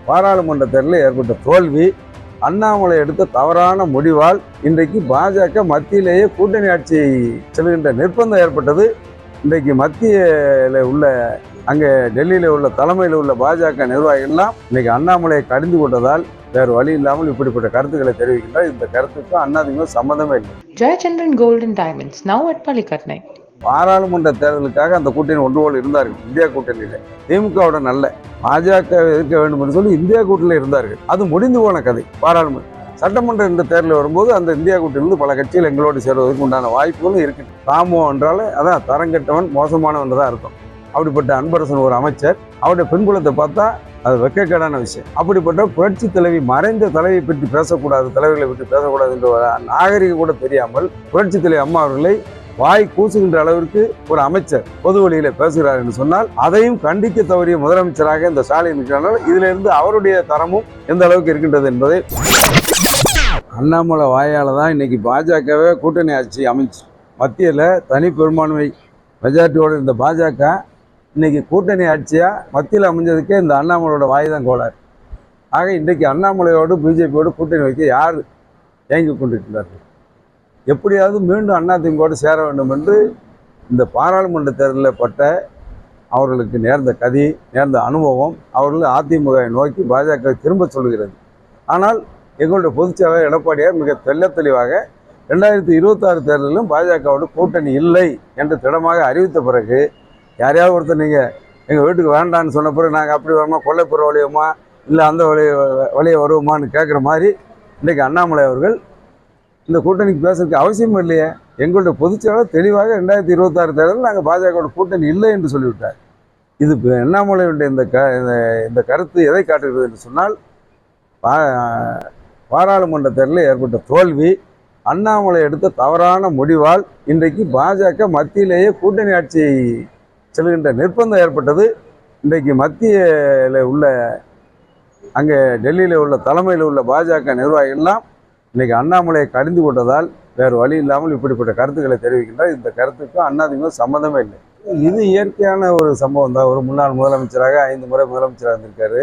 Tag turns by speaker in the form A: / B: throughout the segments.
A: பாராளுமன்ற தேர்தலில் ஏற்பட்ட தோல்வி, அண்ணாமலை எடுத்த தவறான முடிவால் இன்றைக்கு பாஜக மத்தியிலேயே கூட்டணி ஆட்சி செல்கின்ற நிர்பந்தம் ஏற்பட்டது. இன்றைக்கு மத்தியில் உள்ள அங்கே டெல்லியில் உள்ள தலைமையில் உள்ள பாஜக நிர்வாகிகள்லாம் இன்னைக்கு அண்ணாமலையை கடிந்து கொண்டதால் வேறு வழி இல்லாமல் இப்படிப்பட்ட கருத்துக்களை தெரிவிக்கின்றார். இந்த கருத்துக்கு அண்ணாதிமுக சம்மந்தமே இல்லை.
B: Jayachandran gold and diamonds now at Pallikaranai.
A: பாராளுமன்ற தேர்தலுக்காக அந்த கூட்டணி ஒன்று போல் இருந்தார்கள். இந்தியா கூட்டணியில் திமுகவுடன் அல்ல, பாஜக எதிர்க்க வேண்டும் என்று சொல்லி இந்தியா கூட்டணியில் இருந்தார்கள். அது முடிந்து போன கதை. பாராளுமன்ற சட்டமன்ற இந்த தேர்தல் வரும்போது அந்த இந்தியா கூட்டணியிலிருந்து பல கட்சிகள் எங்களோடு சேருவதற்கு உண்டான வாய்ப்புகளும் இருக்கு. ராமோ என்றால் அதான் தரங்கெட்டவன் மோசமானவன் தான் அர்த்தம். அப்படிப்பட்ட அன்பரசன் ஒரு அமைச்சர், அவருடைய பின்புலத்தை பார்த்தா அது வெட்கக்கேடான விஷயம். அப்படிப்பட்ட புரட்சி தலைவி, மறைந்த தலைவியை பற்றி பேசக்கூடாது, தலைவர்களை பற்றி பேசக்கூடாது என்ற நாகரிகம் கூட தெரியாமல் புரட்சி தலைவி அம்மா அவர்களை வாய் கூசுகின்ற அளவிற்கு ஒரு அமைச்சர் பொது வழியில பேசுகிறார் என்று சொன்னால் அதையும் கண்டிக்க தவறிய முதலமைச்சராக இந்த ஸ்டாலின் இருக்கிறார்கள். இதுல இருந்து அவருடைய தரமும் எந்த அளவுக்கு இருக்கின்றது என்பதை அண்ணாமலை வாயால தான் இன்னைக்கு பாஜகவே கூட்டணி ஆட்சி அமைச்சு மத்தியில் தனி பெரும்பான்மை மெஜாரிட்டியோடு இருந்த பாஜக இன்னைக்கு கூட்டணி ஆட்சியா மத்தியில் அமைஞ்சதுக்கே இந்த அண்ணாமலையோட வாய் தான் கோளாறு. ஆக இன்றைக்கு அண்ணாமலையோடு பிஜேபியோடு கூட்டணி வைக்க யார் ஏங்கி கொண்டிருக்கிறார்கள்? எப்படியாவது மீண்டும் அதிமுகவோடு சேர வேண்டும் என்று இந்த பாராளுமன்ற தேர்தலில் பட்ட அவர்களுக்கு நேர்ந்த கதி, நேர்ந்த அனுபவம் அவர்கள் அதிமுகவை நோக்கி பாஜக திரும்ப சொல்கிறது. ஆனால் எங்களுடைய பொதுச்செயலாளர் எடப்பாடியார் மிக தெளிவாக 2026 தேர்தலிலும் பாஜகவோட கூட்டணி இல்லை என்று திடமாக அறிவித்த பிறகு யாரையாவது ஒருத்தர் நீங்கள் எங்கள் வீட்டுக்கு வேண்டான்னு சொன்ன பிறகு நாங்கள் அப்படி வருமா, கொல்லைப்புற வழியுமா, இல்லை அந்த வழியை வருவோமான்னு கேட்குற மாதிரி இன்றைக்கு அண்ணாமலை அவர்கள் இந்த கூட்டணிக்கு பேசுறதுக்கு அவசியம் இல்லையே. எங்களுடைய பொதுச்செயலாளர் தெளிவாக 2026 தேர்தலில் நாங்கள் பாஜகவோட கூட்டணி இல்லை என்று சொல்லிவிட்டார். இது அண்ணாமலையுடைய இந்த கருத்து எதை காட்டுகிறது என்று சொன்னால், பாராளுமன்ற தேர்தலில் ஏற்பட்ட தோல்வி, அண்ணாமலை எடுத்த தவறான முடிவால் இன்றைக்கு பாஜக மத்தியிலேயே கூட்டணி ஆட்சி செல்கின்ற நிர்பந்தம் ஏற்பட்டது. இன்றைக்கு மத்தியில் உள்ள அங்கே டெல்லியில் உள்ள தலைமையில் உள்ள பாஜக நிர்வாகிகள்லாம் இன்னைக்கு அண்ணாமலையை கடிந்து கொண்டதால் வேறு வழி இல்லாமல் இப்படிப்பட்ட கருத்துக்களை தெரிவிக்கின்றார். இந்த கருத்துக்கும் அண்ணாதிமுக சம்மந்தமே இல்லை. இது இயற்கையான ஒரு சம்பவம் தான். ஒரு முன்னாள் முதலமைச்சராக 5 முறை முதலமைச்சராக இருந்திருக்காரு.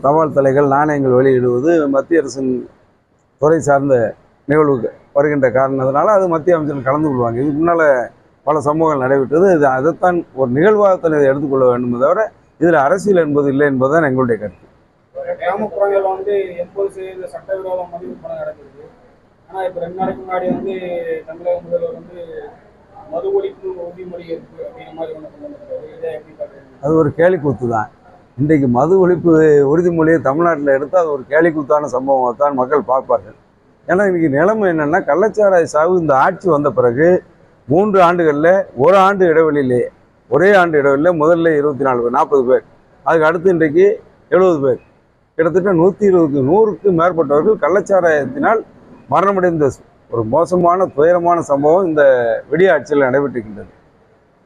A: தபால் தலைகள், நாணயங்கள் வெளியிடுவது மத்திய அரசின் துறை சார்ந்த நிகழ்வு வருகின்ற காரணத்தினால அது மத்திய அமைச்சர்கள் கலந்து கொள்வாங்க. இதுக்கு முன்னால் பல சம்பவங்கள் நடைபெற்றது. இது அதைத்தான் ஒரு நிகழ்வாகத்தான் இதை எடுத்துக்கொள்ள வேண்டும் தவிர இதில் அரசியல் என்பது இல்லை என்பதுதான் எங்களுடைய கருத்து.
C: கிராமப்புறங்கள் 80% சட்டவிரோத மதிப்பு பணம் நடக்குது. ஆனால் இப்போ 2 நாளைக்கு முன்னாடி தமிழக முதல்வர் மது ஒழிப்பு உறுதிமொழி இருக்கு அப்படிங்கிற மாதிரி ஒன்று கொண்டு வந்திருக்காரு. இதை எப்படி பார்க்குறீங்க? அது
A: ஒரு கேலிக்கூத்து தான். இன்றைக்கு மது ஒழிப்பு உறுதிமொழியை தமிழ்நாட்டில் எடுத்து அது ஒரு கேலிக்கூத்தான சம்பவமாக தான் மக்கள் பார்ப்பார்கள். ஏன்னா இன்றைக்கி நிலைமை என்னென்னா, கள்ளச்சாராய சாவு இந்த ஆட்சி வந்த பிறகு 3 ஆண்டுகளில் ஒரு ஆண்டு இடைவெளியிலே, ஒரே ஆண்டு இடைவெளியில் முதல்ல 24 பேர், 40 பேர், அதுக்கு அடுத்து இன்றைக்கு 70 பேர், கிட்டத்தட்ட 120க்கு மேற்பட்டவர்கள் கள்ளச்சாராயத்தினால் மரணமடைந்த ஒரு மோசமான துயரமான சம்பவம் இந்த விடிய ஆட்சியில் நடைபெற்றிருக்கின்றது.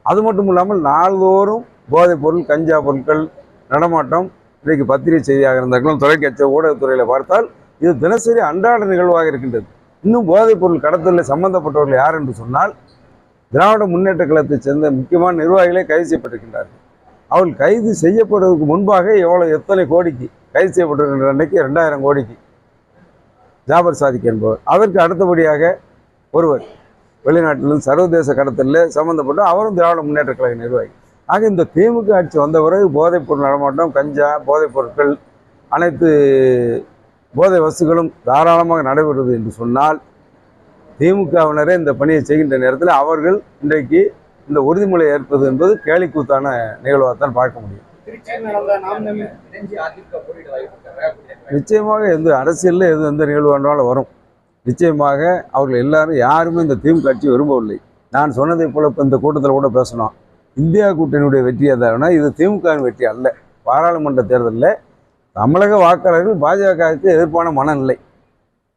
A: அது மட்டும் இல்லாமல் நாள்தோறும் போதைப் பொருள், கஞ்சா பொருட்கள் நடமாட்டம் இன்றைக்கு பத்திரிகை செய்தியாக இருந்தாலும் தொலைக்காட்சி ஊடகத்துறையில் பார்த்தால் இது தினசரி அன்றாட நிகழ்வாக இருக்கின்றது. இன்னும் போதைப் பொருள் கடத்தலில் சம்பந்தப்பட்டவர்கள் யார் என்று சொன்னால் திராவிட முன்னேற்ற கழகத்தை சேர்ந்த முக்கியமான நிர்வாகிகளே கைது செய்யப்பட்டிருக்கின்றார்கள். அவர்கள் கைது செய்யப்படுவதற்கு முன்பாக எத்தனை கோடிக்கு கைது செய்யப்பட்டிருக்கின்ற அன்றைக்கு 2000 கோடிக்கு ஜாபர் சாதிக் என்பவர், அதற்கு அடுத்தபடியாக ஒருவர் வெளிநாட்டிலிருந்து சர்வதேச கடத்தலில் சம்பந்தப்பட்டு அவரும் திராவிட முன்னேற்ற கழக நிர்வாகி. ஆக இந்த திமுக ஆட்சி வந்த பிறகு போதைப் பொருள் நடமாட்டம், கஞ்சா, போதைப் பொருட்கள், அனைத்து போதை வஸ்துகளும் தாராளமாக நடைபெறுவது என்று சொன்னால் திமுகவினரே இந்த பணியை செய்கின்ற நேரத்தில் அவர்கள் இன்றைக்கு இந்த உறுதிமொழியை ஏற்பது என்பது கேலிக்கூத்தான நிகழ்வாகத்தான் பார்க்க முடியும். நிச்சயமாக எந்த அரசியலில் எந்த நிகழ்வு வேண்டாலும் வரும். நிச்சயமாக அவர்கள் எல்லாரும் யாருமே இந்த திமுக ஆட்சி விரும்பவில்லை. நான் சொன்னதை போல இப்போ இந்த கூட்டத்தில் கூட பேசணும், இந்தியா கூட்டணியுடைய வெற்றி எதானா இது திமுகவின் வெற்றி அல்ல. பாராளுமன்ற தேர்தலில் தமிழக வாக்காளர்கள் பாஜகவுக்கு எதிர்ப்பான மனநிலை.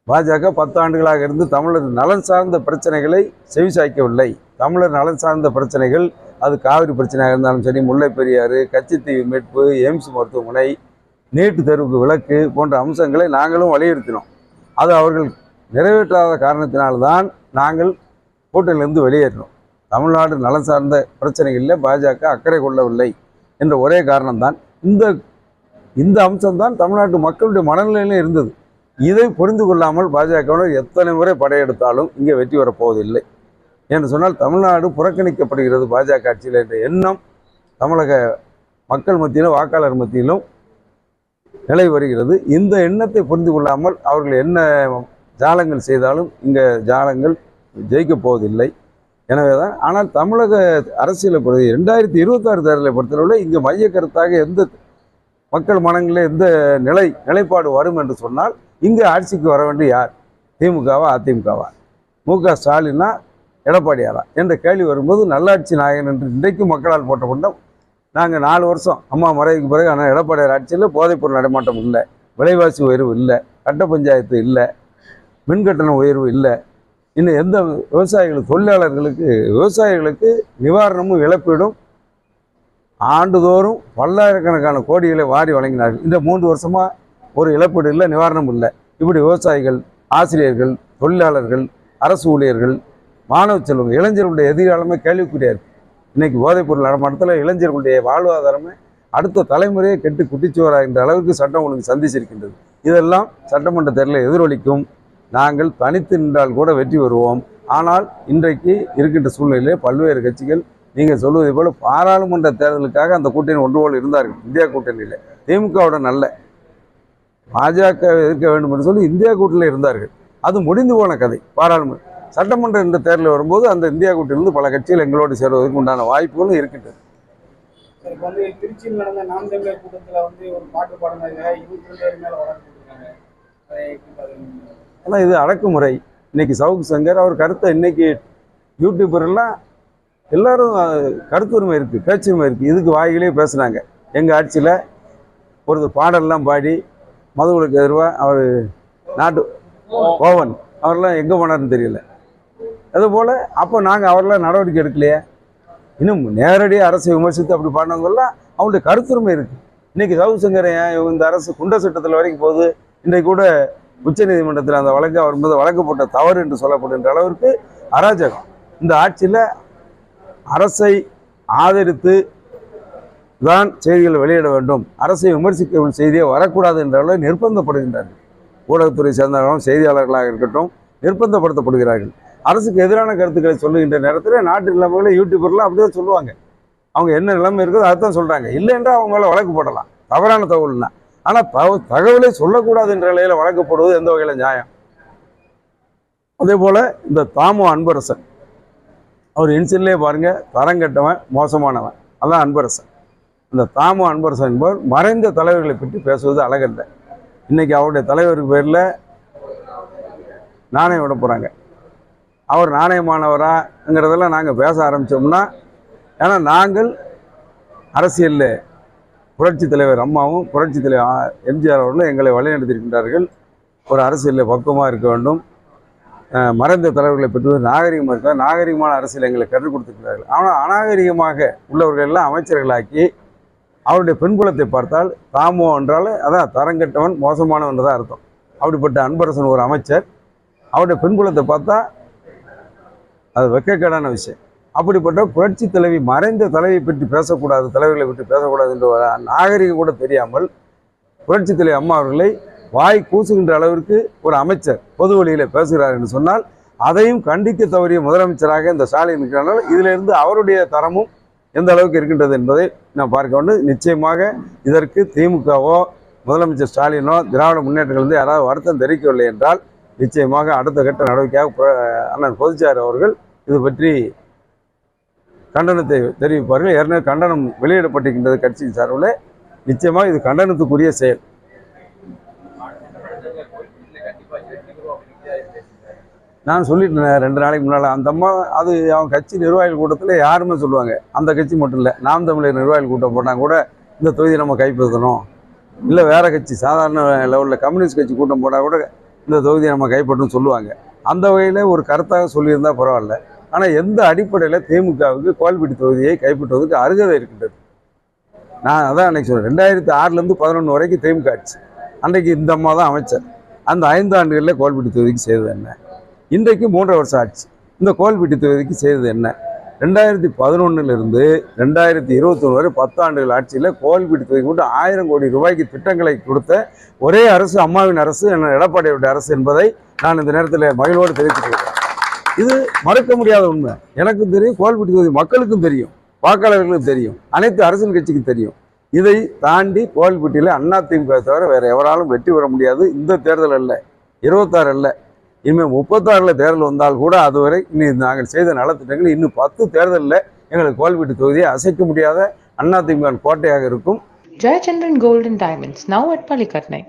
A: பாஜக 10 ஆண்டுகளாக இருந்து தமிழர் நலன் சார்ந்த பிரச்சனைகளை செவிசாய்க்கவில்லை. தமிழர் நலன் சார்ந்த பிரச்சனைகள், அது காவிரி பிரச்சனையாக இருந்தாலும் சரி, முல்லை பெரியாறு, கச்சத்தீவு மீட்பு, எய்ம்ஸ் மருத்துவமனை, நீட்டு தேர்வுக்கு விலக்கு போன்ற அம்சங்களை நாங்களும் வலியுறுத்தினோம். அது அவர்கள் நிறைவேற்றாத காரணத்தினால்தான் நாங்கள் கூட்டணியிலிருந்து வெளியேறினோம். தமிழ்நாடு நலன் சார்ந்த பிரச்சனைகளில் பாஜக அக்கறை கொள்ளவில்லை என்ற ஒரே காரணம்தான். இந்த இந்த அம்சம்தான் தமிழ்நாட்டு மக்களுடைய மனநிலையிலும் இருந்தது. இதை புரிந்து கொள்ளாமல் பாஜகவினர் எத்தனை முறை படையெடுத்தாலும் இங்கே வெற்றி வரப்போவதில்லை என்று சொன்னால் தமிழ்நாடு புறக்கணிக்கப்படுகிறது பாஜக ஆட்சியில் என்ற எண்ணம் தமிழக மக்கள் மத்தியிலும் வாக்காளர் மத்தியிலும் நிலை வருகிறது. இந்த எண்ணத்தை புரிந்து கொள்ளாமல் அவர்கள் என்ன ஜாலங்கள் செய்தாலும் இங்கே ஜாலங்கள் ஜெயிக்கப் போவதில்லை. எனவே தான் ஆனால் தமிழக அரசியலை பொறுத்த 2026 தேர்தலை பொறுத்தளவில் இங்கே மைய கருத்தாக எந்த மக்கள் மனங்களில் எந்த நிலைப்பாடு வரும் என்று சொன்னால் இங்கே ஆட்சிக்கு வர வேண்டிய யார்? திமுகவா அதிமுகவா? மு.க. ஸ்டாலினா எடப்பாடியாரா என்ற கேள்வி வரும்போது நல்லாட்சி நாயகன் என்று இன்றைக்கும் மக்களால் போட்டப்பட்டோம். நாங்கள் 4 வருஷம் அம்மா மறைவுக்கு பிறகு ஆனால் எடப்பாடியார் ஆட்சியில் போதைப்பொருள் நடமாட்டம் இல்லை, விலைவாசி உயர்வு இல்லை, கட்ட பஞ்சாயத்து இல்லை, மின்கட்டண உயர்வு இல்லை, இன்னும் எந்த விவசாயிகளுக்கு விவசாயிகளுக்கு நிவாரணமும் இழப்பீடும் ஆண்டுதோறும் பல்லாயிரக்கணக்கான கோடிகளை வாரி வழங்கினார்கள். இந்த 3 வருஷமாக ஒரு இழப்பீடு இல்லை, நிவாரணம் இல்லை. இப்படி விவசாயிகள், ஆசிரியர்கள், தொழிலாளர்கள், அரசு ஊழியர்கள், மாணவ செல்வங்கள், இளைஞர்களுடைய எதிர்காலமே கேள்விக்குறியா இருக்குது. இன்றைக்கி போதைப்பொருள் நடமாட்டத்தில் இளைஞர்களுடைய வாழ்வாதாரமே அடுத்த தலைமுறையை கெட்டு குட்டிச்சுவராகின்ற அளவுக்கு சட்டம் ஒழுங்கு சந்திச்சிருக்கின்றது. இதெல்லாம் சட்டமன்ற தேர்தலில் எதிரொலிக்கும். நாங்கள் தனித்து நின்றால் கூட வெற்றி வருவோம். ஆனால் இன்றைக்கு இருக்கின்ற சூழ்நிலையிலே பல்வேறு கட்சிகள் நீங்கள் சொல்வதை போல பாராளுமன்ற தேர்தலுக்காக அந்த கூட்டணி ஒன்று போல் இருந்தார்கள். இந்தியா கூட்டணியில் திமுகவுடன் அல்ல, பாஜக எதிர்க்க வேண்டும் என்று சொல்லி இந்தியா கூட்டணியில் இருந்தார்கள். அது முடிந்து போன கதை. பாராளுமன்ற சட்டமன்ற இந்த தேர்தலில் வரும்போது அந்த இந்தியா கூட்டணியிலிருந்து பல கட்சிகள் எங்களோடு சேருவதற்கு உண்டான வாய்ப்புகளும் இருக்கின்றது.
C: இப்போ வந்து திருச்சியில் நடந்த நாம் தமிழர் கூட்டத்தில் வந்து ஒரு பாட்டு பாடினாங்க, 22 பேர் மேலே வழக்கு போட்டிருக்காங்க.
A: ஆனால் இது அடக்குமுறை. இன்னைக்கு சவுக்கு சங்கர் அவர் கருத்தை இன்னைக்கு யூடியூபர்லாம் எல்லாரும் கருத்து உரிமை இருக்குது, பேச்சு உரிமை இருக்குது. இதுக்கு வாயிலே பேசுனாங்க. எங்கள் ஆட்சியில் ஒரு பாடல்லாம் பாடி மதுவுக்கு எதிர்வாக அவர் நாட்டு கோவன் அவரெல்லாம் எங்கே போனார்னு தெரியல. அதுபோல் அப்போ நாங்கள் அவரெல்லாம் நடவடிக்கை எடுக்கலையே. இன்னும் நேரடியாக அரசை விமர்சித்து அப்படி பாடினவங்கெல்லாம் அவங்களுடைய கருத்துரிமை இருக்குது. இன்றைக்கி சவுக்கு சங்கர் இந்த அரசு குண்ட சட்டத்தில் வரைக்கும் போகுது. இன்றைக்கு கூட உச்சநீதிமன்றத்தில் அந்த வழக்கு அவர் மீது வழக்கு போட்ட தவறு என்று சொல்லப்படுகின்ற அளவிற்கு அராஜகம். இந்த ஆட்சியில் அரசை ஆதரித்து தான் செய்திகளை வெளியிட வேண்டும், அரசை விமர்சிக்கும் செய்தியை வரக்கூடாது என்ற அளவில் நிர்பந்தப்படுகின்றார்கள். ஊடகத்துறை சேர்ந்தவர்களும் செய்தியாளர்களாக இருக்கட்டும் நிர்பந்தப்படுத்தப்படுகிறார்கள். அரசுக்கு எதிரான கருத்துக்களை சொல்லுகின்ற நேரத்தில் நாட்டு நிலைமைகளை யூடியூபர்லாம் அப்படியே சொல்லுவாங்க. அவங்க என்ன நிலைமை இருக்குதோ அதுதான் சொல்கிறாங்க. இல்லை என்றால் அவங்க மேலே வழக்கு போடலாம், தவறான தகவல்னா. ஆனால் தகவலை சொல்லக்கூடாது என்ற நிலையில் வழக்கு போடுவது எந்த வகையில் நியாயம்? அதே போல் இந்த தாமோ அன்பரசன் அவர் இன்சிலே பாருங்கள், தரங்கட்டவன், மோசமானவன், அதான் அன்பரசன். இந்த தாமோ அன்பரசன் என்பவர் மறைந்த தலைவர்களை பற்றி பேசுவது அழகல்ல. இன்றைக்கி அவருடைய தலைவருக்கு பேரில் நாணயம் விட போகிறாங்க. அவர் நாணயமானவராங்கிறதெல்லாம் நாங்கள் பேச ஆரம்பித்தோம்னா, ஏன்னா நாங்கள் அரசியலில் புரட்சி தலைவர் அம்மாவும் புரட்சி தலைவர் எம்ஜிஆர் அவர்களும் எங்களை வழிநடத்தியிருக்கின்றார்கள். ஒரு அரசியலில் பக்குவமாக இருக்க வேண்டும், மறைந்த தலைவர்களை பெற்று நாகரிகமாக இருக்க, நாகரிகமான அரசியல் எங்களை கற்றுக் கொடுத்துருக்கிறார்கள். ஆனால் அநாகரிகமாக உள்ளவர்கள் எல்லாம் அமைச்சர்களாக்கி அவருடைய பின்புலத்தை பார்த்தால் தாமோ என்றால் அதான் தரங்கட்டவன், மோசமானவன் தான் அர்த்தம். அப்படிப்பட்ட அன்பரசன் ஒரு அமைச்சர், அவருடைய பின்புலத்தை பார்த்தா அது வெட்கக்கேடான விஷயம். அப்படிப்பட்ட புரட்சி தலைவி, மறைந்த தலைவியை பற்றி பேசக்கூடாது, தலைவர்களை பற்றி பேசக்கூடாது என்ற நாகரிகம் கூட தெரியாமல் புரட்சி தலைவி அம்மா அவர்களை வாய் கூசுகின்ற அளவிற்கு ஒரு அமைச்சர் பொது வழியில் பேசுகிறார் என்று சொன்னால் அதையும் கண்டிக்க தவறிய முதலமைச்சராக இந்த ஸ்டாலின் இருக்கிறார்கள். இதிலிருந்து அவருடைய தரமும் எந்த அளவுக்கு இருக்கின்றது என்பதை நான் பார்க்க வேண்டும். நிச்சயமாக இதற்கு திமுகவோ முதலமைச்சர் ஸ்டாலினோ திராவிட முன்னேற்றங்கள் யாராவது வருத்தம் தெரிவிக்கவில்லை என்றால் நிச்சயமாக அடுத்த கட்ட நடவடிக்கையாக அண்ணன் பொதுச்சார் அவர்கள் இது பற்றி கண்டனத்தை தெரிவிப்பார்கள். ஏற்கனவே கண்டனம் வெளியிடப்பட்டிருக்கின்றது கட்சியின் சார்பில். நிச்சயமாக இது கண்டனத்துக்குரிய செயல். நான் சொல்லிட்டேன் 2 நாளைக்கு முன்னால். அந்த அம்மா அது அவங்க கட்சி நிர்வாகிகள் கூட்டத்தில் யாருமே சொல்லுவாங்க, அந்த கட்சி மட்டும் இல்லை, நாம் தமிழர் நிர்வாகிகள் கூட்டம் போட்டால் கூட இந்த தொகுதியை நம்ம கைப்பற்றணும், இல்லை வேறு கட்சி சாதாரண லெவலில் கம்யூனிஸ்ட் கட்சி கூட்டம் போட்டால் கூட இந்த தொகுதியை நம்ம கைப்பற்றணும்னு சொல்லுவாங்க. அந்த வகையில் ஒரு கருத்தாக சொல்லியிருந்தால் பரவாயில்ல. ஆனால் எந்த அடிப்படையில் திமுகவுக்கு கோல்பட்டி தொகுதியை கைப்பற்றுவதற்கு அருகதை இருக்கின்றது? நான் அதான் அன்றைக்கி சொல்கிறேன். 2006லேருந்து 2011 வரைக்கும் திமுக ஆட்சி. அன்றைக்கு இந்த அம்மா தான் அமைச்சர். அந்த 5 ஆண்டுகளில் கோல்பட்டி தொகுதிக்கு செய்தது என்ன? இன்றைக்கு 3 வருஷம் ஆட்சி. இந்த கோல்பட்டி தொகுதிக்கு செய்தது என்ன? 2011 2021 வரை 10 ஆண்டுகள் ஆட்சியில் கோவில்பட்டி தொகுதி கொண்டு 1000 கோடி ரூபாய்க்கு திட்டங்களை கொடுத்த ஒரே அரசு அம்மாவின் அரசு, எடப்பாடியுடைய அரசு என்பதை நான் இந்த நேரத்தில் மகிழ்வோடு தெரிவித்துக்கிறேன். இது மறுக்க முடியாத உண்மை. எனக்கும் தெரியும், கோவில்பட்டி தொகுதி மக்களுக்கும் தெரியும், வாக்காளர்களுக்கும் தெரியும், அனைத்து அரசியல் கட்சிக்கும் தெரியும். இதை தாண்டி கோவில்பட்டியில் அதிமுக தவிர வேறு எவராலும் வெற்றி பெற முடியாது. இந்த தேர்தல் அல்ல, 26 அல்ல, இனிமேல் 36 தேர்தல் வந்தால் கூட அதுவரை இன்னும் நாங்கள் செய்த நலத்திட்டங்கள் இன்னும் 10 தேர்தலில் எங்களுக்கு கோவில்பட்டி தொகுதியை அசைக்க முடியாத அதிமுக கோட்டையாக இருக்கும்.
B: Jayachandran Gold and Diamonds, now at Palikatnai.